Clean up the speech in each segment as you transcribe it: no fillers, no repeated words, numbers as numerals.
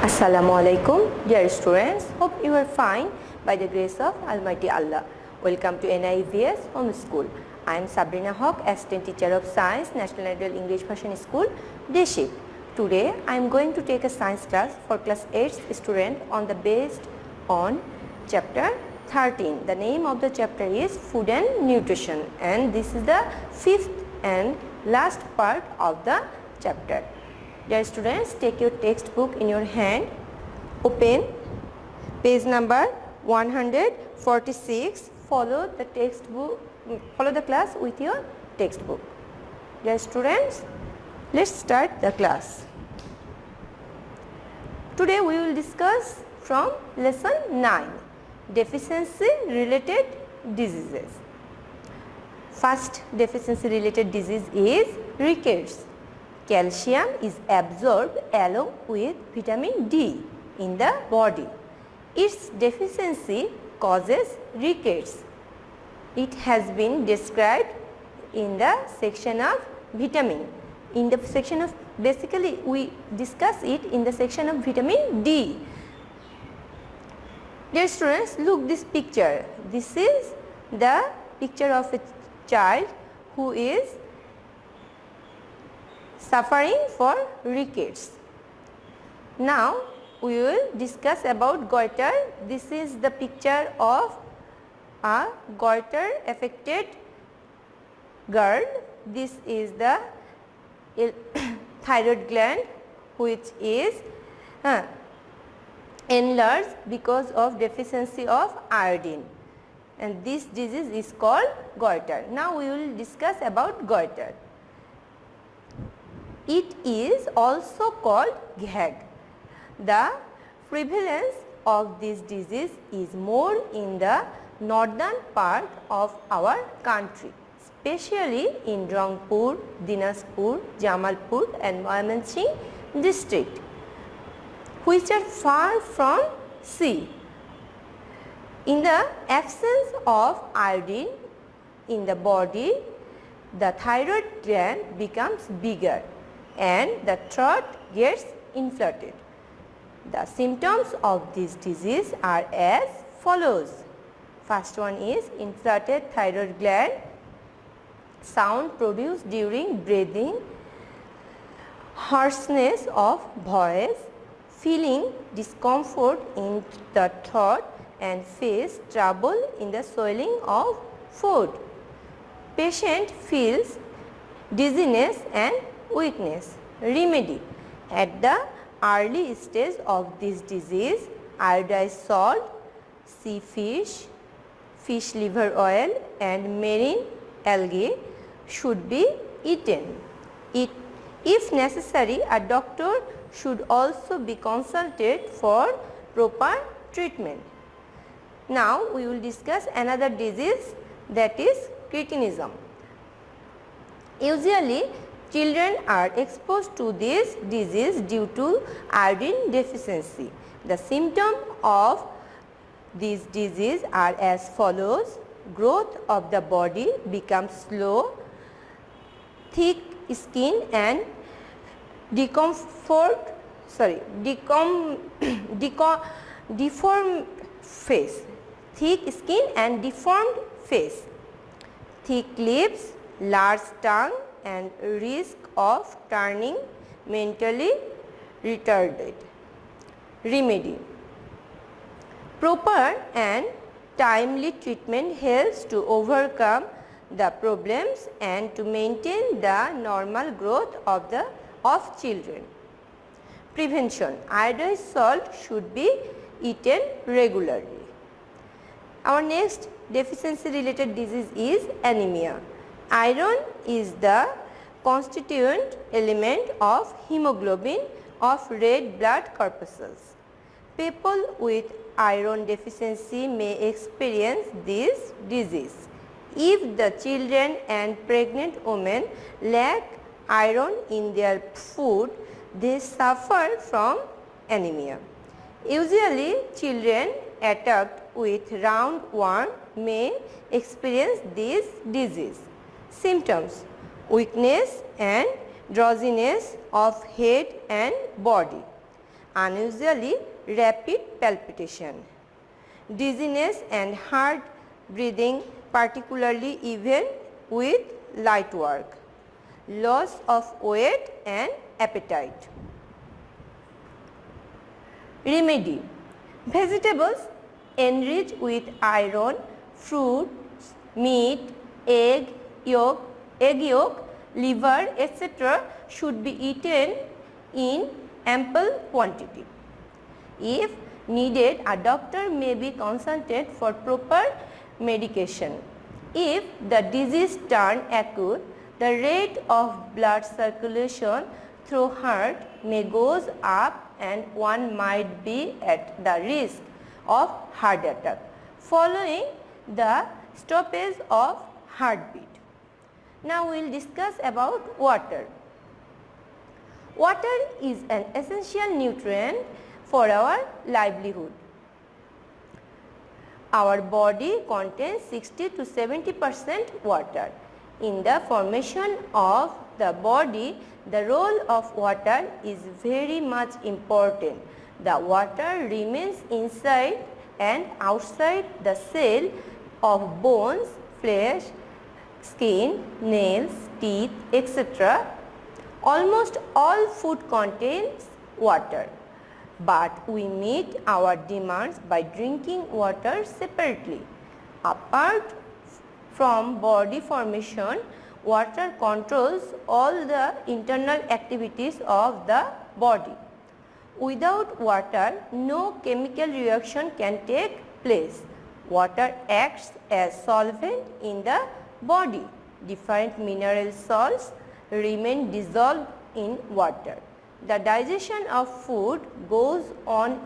Assalamu alaikum, dear students. Hope you are fine by the grace of Almighty Allah. Welcome to NIVS Home School. I am Sabrina Haq, Assistant Teacher of Science, National Ideal English Version School, Day Shift. Today I am going to take a science class for class 8 student on the based on chapter 13. The name of the chapter is Food and Nutrition, and this is the fifth and last part of the chapter. Dear students, take your textbook in your hand, open page number 146, follow the class with your textbook. Dear students, let's start the class. Today we will discuss from lesson 9, deficiency related diseases. First deficiency related disease is rickets. Calcium is absorbed along with vitamin D in the body. Its deficiency causes rickets. It has been described in the section of vitamin. In the section of, basically we discuss it in the section of vitamin D. Dear students, look this picture. This is the picture of a child who is suffering for rickets. Now we will discuss about goiter. This is the picture of a goiter affected girl. This is the thyroid gland which is enlarged because of deficiency of iodine, and this disease is called goiter. Now we will discuss about goiter. It is also called GHAG. The prevalence of this disease is more in the northern part of our country, especially in Rangpur, Dinajpur, Jamalpur and Mymensingh district, which are far from sea. In the absence of iodine in the body, the thyroid gland becomes bigger and the throat gets inflated. The symptoms of this disease are as follows. First one is inflated thyroid gland, sound produced during breathing, harshness of voice, feeling discomfort in the throat and face trouble in the swallowing of food. Patient feels dizziness and weakness. Remedy: at the early stage of this disease, iodized salt, sea fish, fish liver oil and marine algae should be eaten. If necessary, a doctor should also be consulted for proper treatment. Now we will discuss another disease, that is cretinism. Usually children are exposed to this disease due to iodine deficiency. The symptoms of this disease are as follows. Growth of the body becomes slow, thick skin and deformed face. Thick skin and deformed face, thick lips, large tongue and risk of turning mentally retarded. Remedy: proper and timely treatment helps to overcome the problems and to maintain the normal growth of children. Prevention: iodized salt should be eaten regularly. Our next deficiency related disease is anemia. Iron is the constituent element of hemoglobin of red blood corpuscles. People with iron deficiency may experience this disease. If the children and pregnant women lack iron in their food, they suffer from anemia. Usually, children attacked with roundworm may experience this disease. Symptoms: weakness and drowsiness of head and body, unusually rapid palpitation, dizziness and hard breathing, particularly even with light work, loss of weight and appetite. Remedy: vegetables enriched with iron, fruits, meat, egg yolk, liver, etc. should be eaten in ample quantity. If needed, a doctor may be consulted for proper medication. If the disease turns acute, the rate of blood circulation through heart may goes up and one might be at the risk of heart attack following the stoppage of heartbeat. Now we will discuss about water. Water is an essential nutrient for our livelihood. Our body contains 60 to 70% water. In the formation of the body, the role of water is very much important. The water remains inside and outside the cell of bones, flesh, skin, nails, teeth, etc. Almost all food contains water, but we meet our demands by drinking water separately. Apart from body formation, water controls all the internal activities of the body. Without water, no chemical reaction can take place. Water acts as solvent in the body. Different mineral salts remain dissolved in water. The digestion of food goes on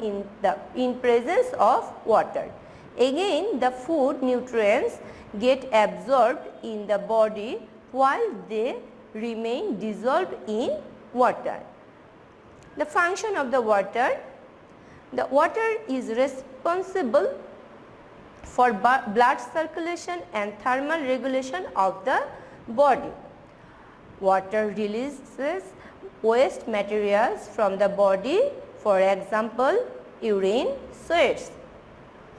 in presence of water. Again, the food nutrients get absorbed in the body while they remain dissolved in water. The function of the water is responsible for blood circulation and thermal regulation of the body. Water releases waste materials from the body, for example, urine, sweats.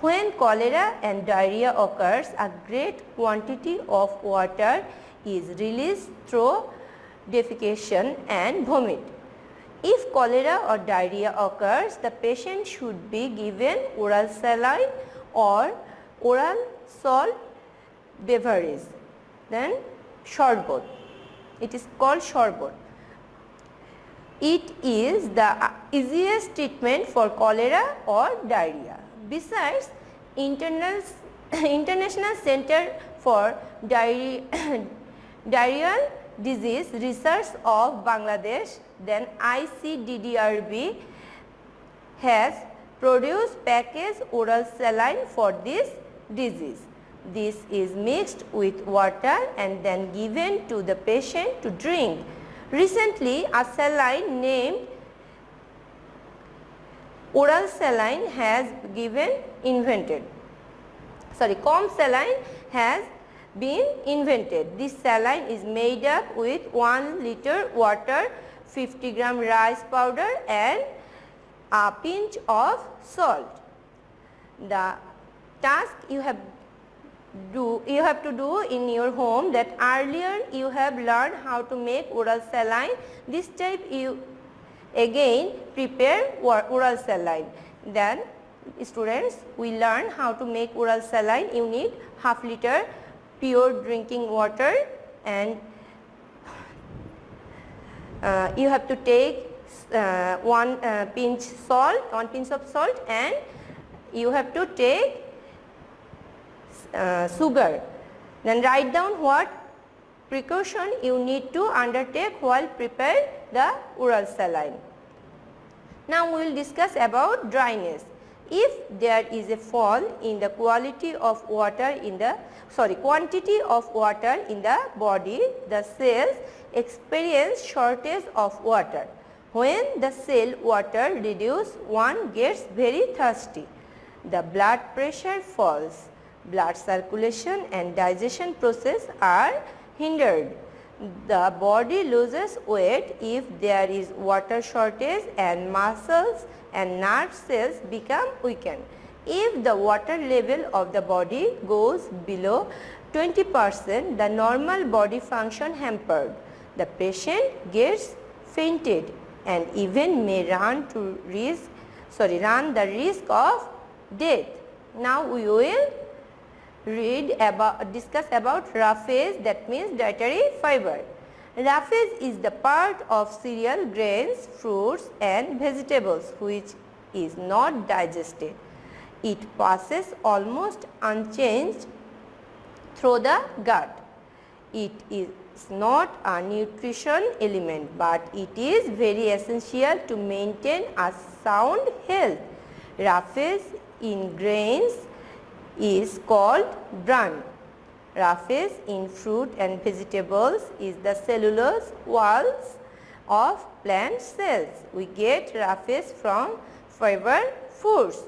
When cholera and diarrhea occurs, a great quantity of water is released through defecation and vomit. If cholera or diarrhea occurs, the patient should be given oral saline or oral salt beverage, then sherbet. It is called sherbet. It is the easiest treatment for cholera or diarrhea. Besides, International Center for Diarrheal Disease Research of Bangladesh, then ICDDRB, has produced packaged oral saline for this disease. This is mixed with water and then given to the patient to drink. Recently, a saline named oral saline has calm saline has been invented. This saline is made up with 1 liter water, 50 gram rice powder and a pinch of salt. The task you have to do in your home, that earlier you have learned how to make oral saline. This type you again prepare oral saline. Then students, we learn how to make oral saline. You need half liter pure drinking water and you have to take one pinch of salt and you have to take sugar. Then write down what precaution you need to undertake while prepare the oral saline. Now we will discuss about dryness. If there is a fall in the quantity of water in the body, the cells experience shortage of water. When the cell water reduces, one gets very thirsty. The blood pressure falls. Blood circulation and digestion process are hindered. The body loses weight if there is water shortage and muscles and nerve cells become weakened. If the water level of the body goes below 20%, the normal body function hampered. The patient gets fainted and even may run the risk of death. Now we will discuss about roughage, that means dietary fiber. Roughage is the part of cereal, grains, fruits and vegetables which is not digested. It passes almost unchanged through the gut. It is not a nutrition element, but it is very essential to maintain a sound health. Roughage in grains is called bran. Roughage in fruit and vegetables is the cellulose walls of plant cells. We get roughage from fiber foods.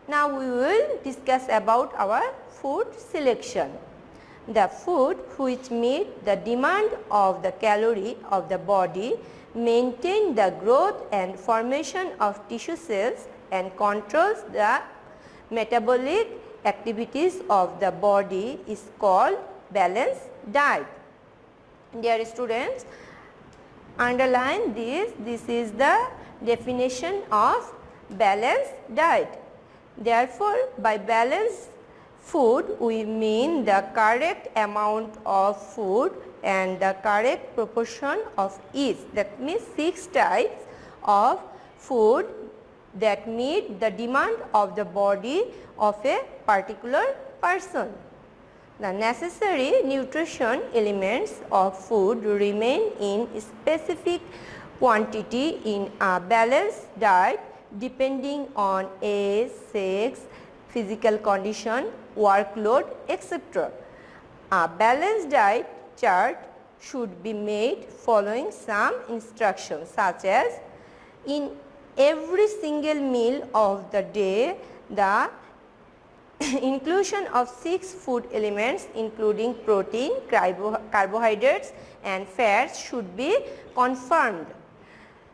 Now we will discuss about our food selection. The food which meet the demand of the calorie of the body, maintain the growth and formation of tissue cells and controls the metabolic activities of the body is called balanced diet. Dear students, underline this. This is the definition of balanced diet. Therefore, by balanced food we mean the correct amount of food and the correct proportion of each. That means 6 types of food that meet the demand of the body of a particular person. The necessary nutrition elements of food remain in specific quantity in a balanced diet depending on age, sex, physical condition, workload, etc. A balanced diet chart should be made following some instructions such as in every single meal of the day, the inclusion of 6 food elements including protein, carbohydrates and fats should be confirmed.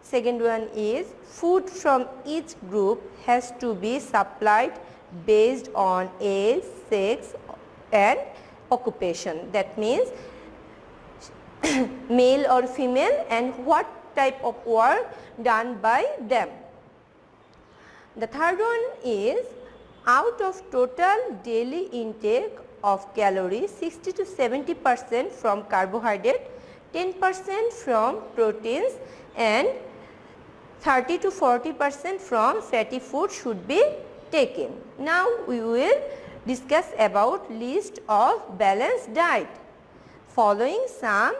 Second one is food from each group has to be supplied based on age, sex and occupation. That means male or female and what type of work done by them. The third one is out of total daily intake of calories, 60 to 70% from carbohydrate, 10% from proteins and 30 to 40% from fatty food should be taken. Now we will discuss about list of balanced diet. Following some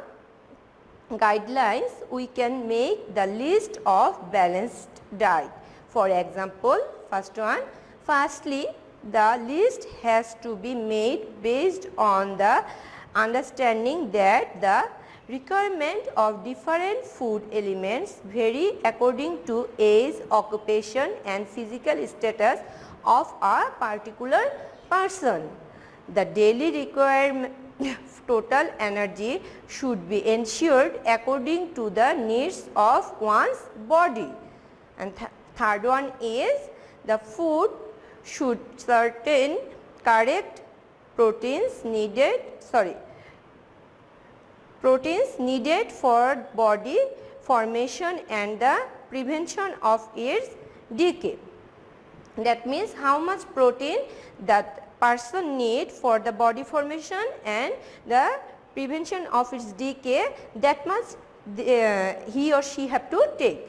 guidelines, we can make the list of balanced diet. For example, firstly, the list has to be made based on the understanding that the requirement of different food elements vary according to age, occupation and physical status of a particular person. The daily requirement total energy should be ensured according to the needs of one's body. And third one is the food should certain correct proteins needed for body formation and the prevention of its decay. That means how much protein that person need for the body formation and the prevention of its decay, that much he or she have to take.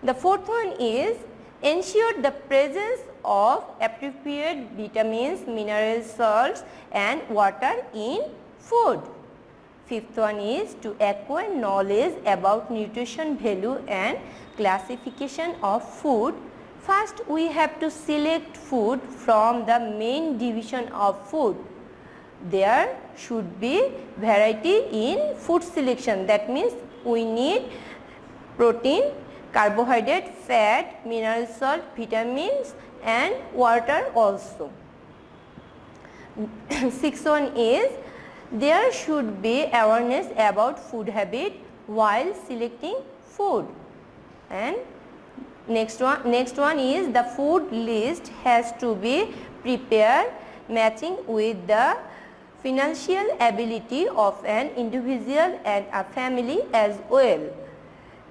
The fourth one is ensure the presence of appropriate vitamins, minerals, salts and water in food. Fifth one is to acquire knowledge about nutrition value and classification of food. First, we have to select food from the main division of food. There should be variety in food selection. That means we need protein, carbohydrate, fat, mineral salt, vitamins and water also. Sixth one is There should be awareness about food habit while selecting food. And next one is the food list has to be prepared matching with the financial ability of an individual and a family as well.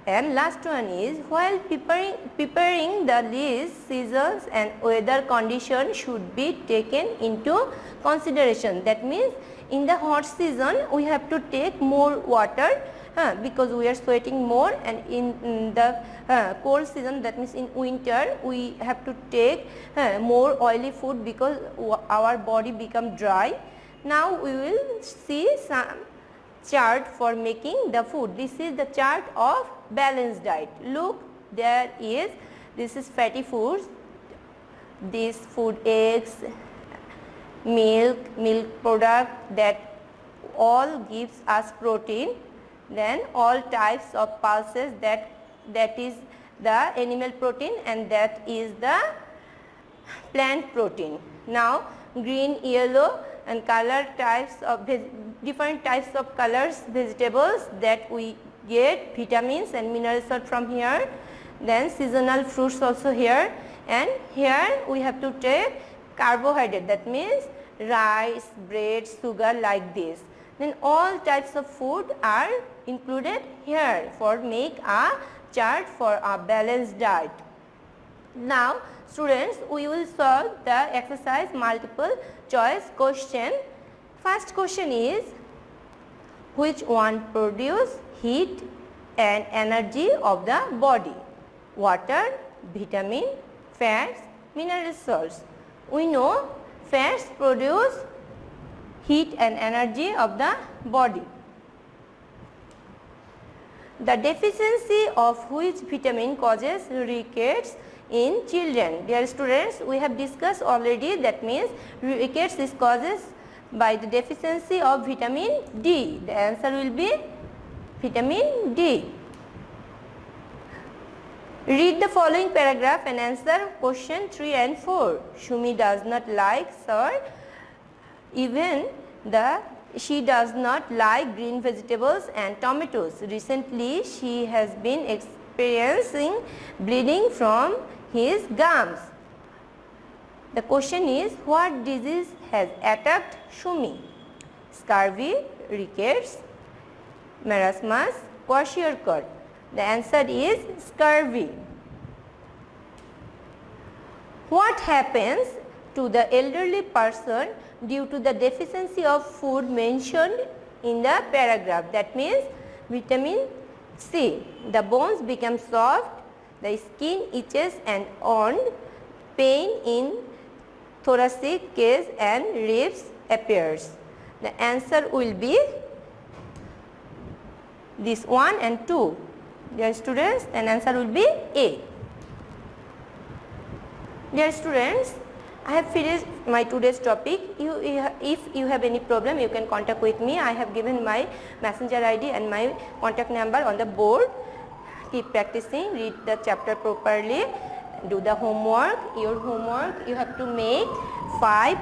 And last one is while preparing the list, seasons and weather conditions should be taken into consideration. That means in the hot season we have to take more water because we are sweating more, and in the cold season, that means in winter, we have to take more oily food because our body become dry. Now we will see some chart for making the food. This is the chart of balanced diet. Look, this is fatty foods, this food, eggs, milk product, that all gives us protein. Then all types of pulses, that is the animal protein and that is the plant protein. Now green, yellow and color types of different types of colors vegetables, that we get vitamins and minerals from here. Then seasonal fruits also here, and here we have to take carbohydrate, that means rice, bread, sugar, like this. Then all types of food are included here for make a chart for a balanced diet. Now students, we will solve the exercise multiple choice question. First question is, which one produce heat and energy of the body? Water, vitamin, fats, mineral salts. We know fats produce heat and energy of the body. The deficiency of which vitamin causes rickets in children? Dear students, we have discussed already, that means rickets is causes by the deficiency of vitamin D. The answer will be vitamin D. Read the following paragraph and answer question 3 and 4. Shumi does not like sir, even she does not like green vegetables and tomatoes. Recently she has been experiencing bleeding from his gums. The question is, what disease has attacked Shumi? Scurvy, rickets, marasmus, kwashiorkor. The answer is scurvy. What happens to the elderly person due to the deficiency of food mentioned in the paragraph? That means vitamin C. The bones become soft, the skin itches and on, pain in thoracic case and ribs appears. The answer will be this 1 and 2. Dear students, the answer will be A. Dear students, I have finished my today's topic. If you have any problem, you can contact with me. I have given my messenger ID and my contact number on the board. Keep practicing, read the chapter properly, do the homework. Your homework, you have to make 5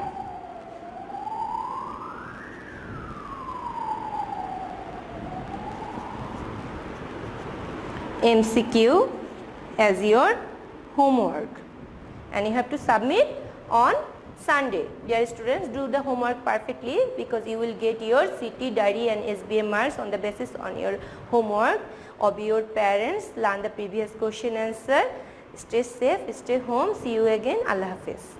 MCQ as your homework, and you have to submit on Sunday. Dear students, do the homework perfectly because you will get your CT, diary and SBM marks on the basis on your homework. Obey your parents, learn the previous question answer. Stay safe, stay home. See you again. Allah Hafiz.